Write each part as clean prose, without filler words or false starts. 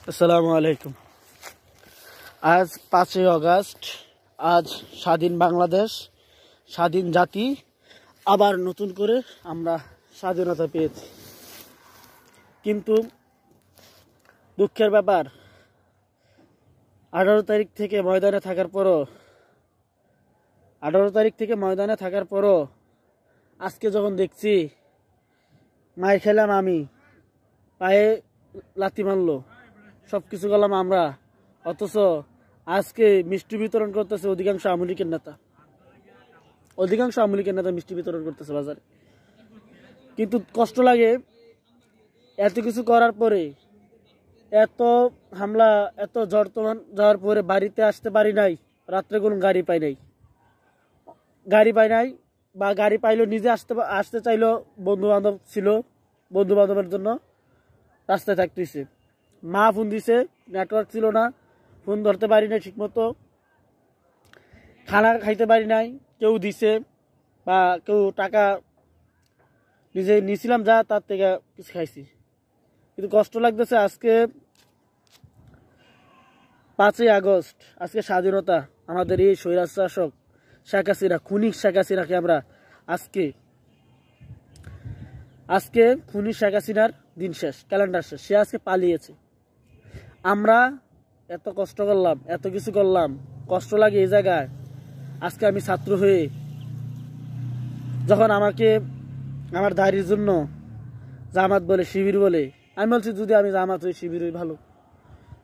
আসসালামু আলাইকুম। আজ 5ই আগস্ট। আজ স্বাধীন বাংলাদেশ, স্বাধীন জাতি, আবার নতুন করে আমরা স্বাধীনতা পেয়েছি। কিন্তু দুঃখের ব্যাপার, 18 তারিখ থেকে ময়দানে থাকার পরও আজকে যখন দেখছি মার খেলাম আমি, পায়ে লাথি মারলো, সব কিছু করলাম আমরা, অথচ আজকে মিষ্টি বিতরণ করতেছে অধিকাংশ আওয়ামী লীগের নেতা মিষ্টি বিতরণ করতেছে বাজারে। কিন্তু কষ্ট লাগে, এত কিছু করার পরে, এত হামলা, এত ঝড় তুফান যাওয়ার পরে বাড়িতে আসতে পারি নাই। রাত্রে কোনো গাড়ি পাই নাই, বা গাড়ি পাইলো নিজে আসতে চাইলো, বন্ধু বান্ধবের জন্য রাস্তায় থাকতেছে। মা ফোন দিছে, নেটওয়ার্ক ছিল না, ফোন ধরতে পারি নাই ঠিক মতো, খানা খাইতে পারি নাই। কেউ দিছে বা কেউ টাকা নিজে নিয়েছিলাম যা, তার থেকে কিছু খাইছি। কিন্তু কষ্ট লাগতেছে। আজকে 5ই আগস্ট, আজকে স্বাধীনতা। আমাদের এই স্বৈরাচার শাসক শেখ হাসিনা, খুনি শেখ হাসিনাকে আমরা আজকে খুনি শেখ হাসিনার দিন শেষ, ক্যালেন্ডার শেষ। সে আজকে পালিয়েছে। আমরা এত কষ্ট করলাম, এত কিছু করলাম, কষ্ট লাগে এই জায়গায়। আজকে আমি ছাত্র হয়ে যখন আমাকে আমার দাঁড়ির জন্য জামাত বলে, শিবির বলে, আমি বলছি যদি আমি জামাত হই, শিবির হই, ভালো।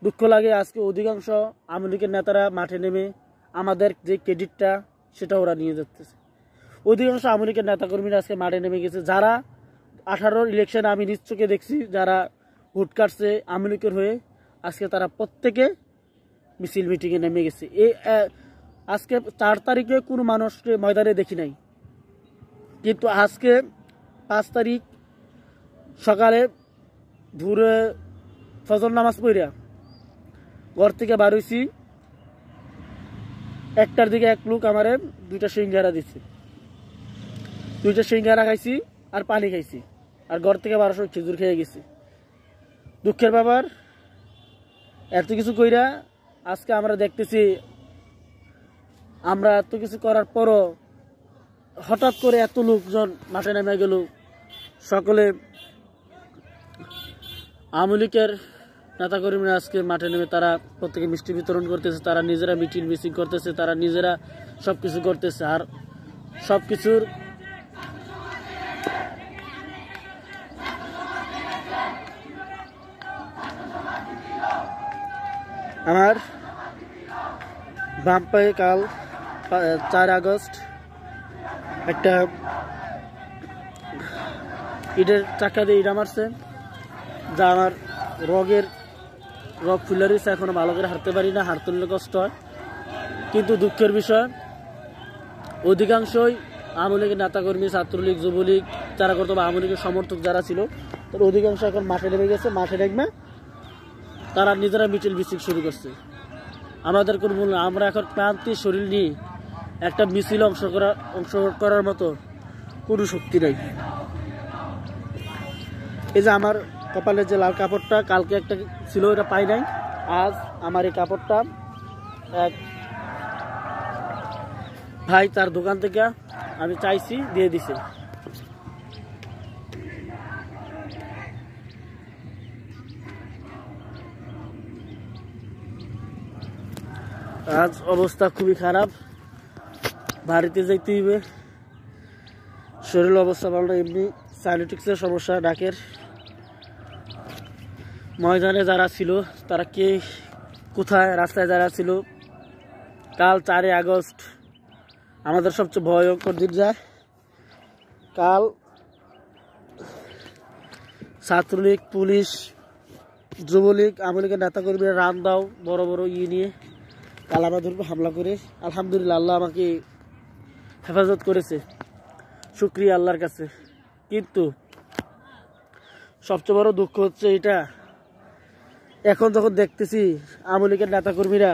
দুঃখ লাগে আজকে অধিকাংশ আওয়ামী লীগের নেতারা মাঠে নেমে আমাদের যে ক্রেডিটটা সেটা ওরা নিয়ে যাচ্ছে। অধিকাংশ আওয়ামী লীগের নেতাকর্মীরা আজকে মাঠে নেমে গেছে। যারা 18 ইলেকশনে আমি নিজ চোখে দেখছি, যারা ভোট কাটছে আওয়ামী লীগের হয়ে, আজকে তারা প্রত্যেকে মিছিল মিটিংয়ে নেমে গেছে। আজকে 4 তারিখে কোনো মানুষকে ময়দানে দেখি নাই, কিন্তু আজকে 5 তারিখ সকালে ভোরে ফজর নামাজ পড়িয়া ঘর থেকে বার হইছি। 1টার দিকে এক লোক আমারে 2টা সিঙ্গারা দিচ্ছে। 2টা সিঙ্গারা খাইছি আর পানি খাইছি, আর ঘর থেকে 1200 খেজুর খেয়ে গেছি। দুঃখের ব্যাপার, এত কিছু কইরা আজকে আমরা দেখতেছি, আমরা এত কিছু করার পরও হঠাৎ করে এত লোকজন মাঠে নেমে গেল। সকলে আওয়ামী লীগের নেতাকর্মীরা আজকে মাঠে নেমে তারা প্রত্যেকে মিষ্টি বিতরণ করতেছে, তারা নিজেরা মিটিং করতেছে, তারা নিজেরা সবকিছু করতেছে। আর সবকিছুর আমার বাম পায়ে কাল 4 আগস্ট একটা ইটের চাকা দিয়ে ইটা মারছে, যা আমার রগ ফুলে রয়েছে। এখনো ভালো করে হাঁটতে পারি না, হাঁটতে হলে কষ্ট হয়। কিন্তু দুঃখের বিষয়, অধিকাংশই আওয়ামী লীগের নেতাকর্মী, ছাত্রলীগ, যুবলীগ যারা করতো বা আওয়ামী লীগের সমর্থক যারা ছিল, তার অধিকাংশ এখন মাঠে নেমে গেছে। মাঠে নেমে তারা নিজেরা মিছিল শুরু করছে। আমাদের কোনো মূল্য, আমরা এখন ক্লান্তি শরীর নিয়ে একটা মিছিল অংশ করার মতো কোনো শক্তি নেই। এই যে আমার কপালের যে লাল কাপড়টা কালকে একটা ছিল, এটা পাই নাই। আজ আমার এই কাপড়টা এক ভাই তার দোকান থেকে আমি চাইছি, দিয়ে দিছে। আজ অবস্থা খুবই খারাপ, বাড়িতে যাইতে হইবে। শরীর অবস্থা ভালো না, এমনি সাইনোটিক্সের সমস্যা ডাকের। ময়দানে যারা ছিল তারা কে কোথায়, রাস্তায় যারা ছিল, কাল 4 আগস্ট আমাদের সবচেয়ে ভয়ঙ্কর দিন যায়। কাল ছাত্রলীগ, পুলিশ, যুবলীগ, আওয়ামী লীগের নেতাকর্মীরা রান দাও বড় বড় নিয়ে কাল আমাদের হামলা করে। আলহামদুলিল্লাহ, আল্লাহ আমাকে হেফাজত করেছে, শুকরিয়া আল্লাহর কাছে। কিন্তু সবচেয়ে বড় দুঃখ হচ্ছে এটা, এখন যখন দেখতেছি আওয়ামী লীগের নেতাকর্মীরা